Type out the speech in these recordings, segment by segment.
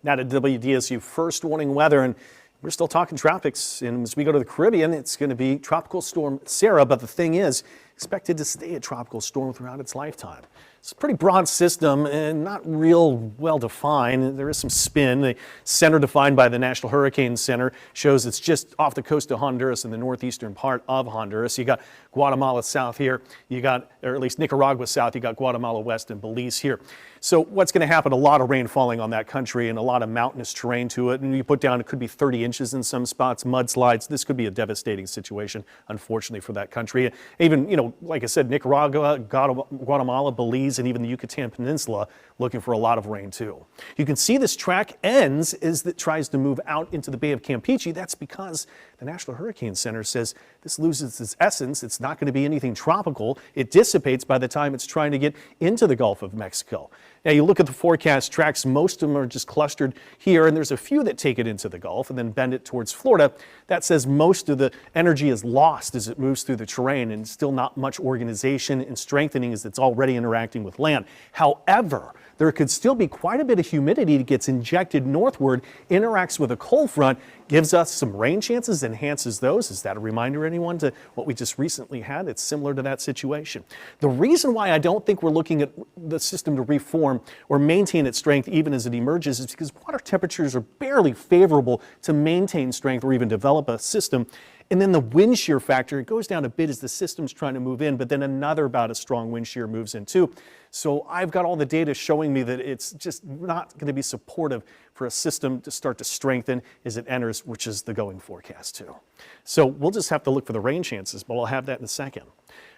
Now to WDSU first warning weather, and we're still talking tropics. And as we go to the Caribbean, it's going to be Tropical Storm Sarah. But the thing is, expected to stay a tropical storm throughout its lifetime. It's a pretty broad system and not real well defined. There is some spin. The center defined by the National Hurricane Center shows it's just off the coast of Honduras in the northeastern part of Honduras. You got Guatemala south here. You got, or at least Nicaragua south. You got Guatemala west and Belize here. So what's going to happen? A lot of rain falling on that country and a lot of mountainous terrain to it. And you put down, it could be 30 inches in some spots, mudslides. This could be a devastating situation, unfortunately, for that country. Even, like I said, Nicaragua, Guatemala, Belize, and even the Yucatan Peninsula looking for a lot of rain too. You can see this track ends as it tries to move out into the Bay of Campeche. That's because the National Hurricane Center says this loses its essence. It's not going to be anything tropical. It dissipates by the time it's trying to get into the Gulf of Mexico. Now you look at the forecast tracks, most of them are just clustered here, and there's a few that take it into the Gulf and then bend it towards Florida. That says most of the energy is lost as it moves through the terrain, and still not much organization and strengthening as it's already interacting with land. However, there could still be quite a bit of humidity that gets injected northward, interacts with a cold front, gives us some rain chances, enhances those. Is that a reminder, anyone, to what we just recently had? It's similar to that situation. The reason why I don't think we're looking at the system to reform or maintain its strength even as it emerges is because water temperatures are barely favorable to maintain strength or even develop a system. And then the wind shear factor, it goes down a bit as the system's trying to move in, but then another about as strong wind shear moves in too. So I've got all the data showing me that it's just not going to be supportive for a system to start to strengthen as it enters, which is the going forecast too. So we'll just have to look for the rain chances, but I'll have that in a second.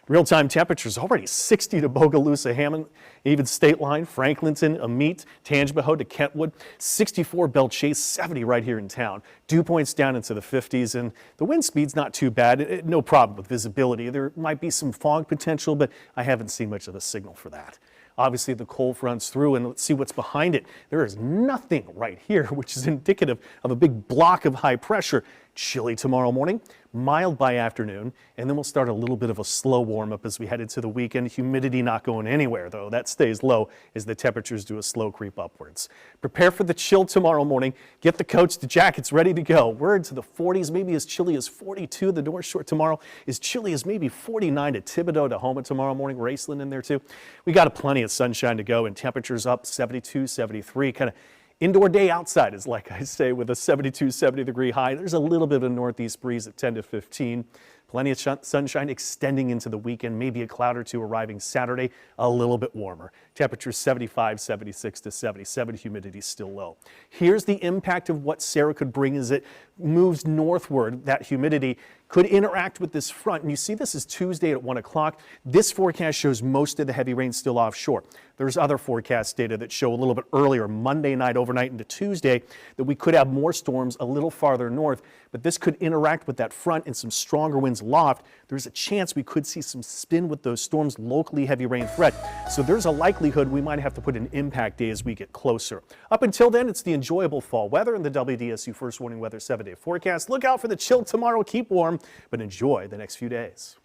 Real-time temperatures already 60 to Bogalusa, Hammond, even State Line, Franklinton, Amite, Tangipahoa to Kentwood, 64 Belle Chasse, 70 right here in town. Dew points down into the 50s, and the wind speed's not too bad. No problem with visibility. There might be some fog potential, but I haven't seen much of a signal for that. Obviously, the cold front's through, and let's see what's behind it. There is nothing right here, which is indicative of a big block of high pressure. Chilly tomorrow morning, mild by afternoon, and then we'll start a little bit of a slow warm-up as we head into the weekend. Humidity not going anywhere, though. That stays low as the temperatures do a slow creep upwards. Prepare for the chill tomorrow morning. Get the coats, the jackets ready to go. We're into the 40s, maybe as chilly as 42. The North Shore tomorrow is chilly as maybe 49 to Thibodaux to Houma tomorrow morning. Raceland in there, too. We got plenty of sunshine to go, and temperatures up 72, 73, kind of indoor day outside is, like I say, with a 72, 70 degree high. There's a little bit of a northeast breeze at 10 to 15. Plenty of sunshine extending into the weekend, maybe a cloud or two arriving Saturday, a little bit warmer. Temperatures 75, 76 to 77, humidity still low. Here's the impact of what Sarah could bring as it moves northward. That humidity could interact with this front. And you see this is Tuesday at 1 o'clock. This forecast shows most of the heavy rain still offshore. There's other forecast data that show a little bit earlier, Monday night, overnight into Tuesday, that we could have more storms a little farther north, but this could interact with that front and some stronger winds aloft. There's a chance we could see some spin with those storms, locally heavy rain threat. So there's a likelihood we might have to put an impact day as we get closer. Up until then, it's the enjoyable fall weather and the WDSU First Warning Weather 7-day forecast. Look out for the chill tomorrow. Keep warm, but enjoy the next few days.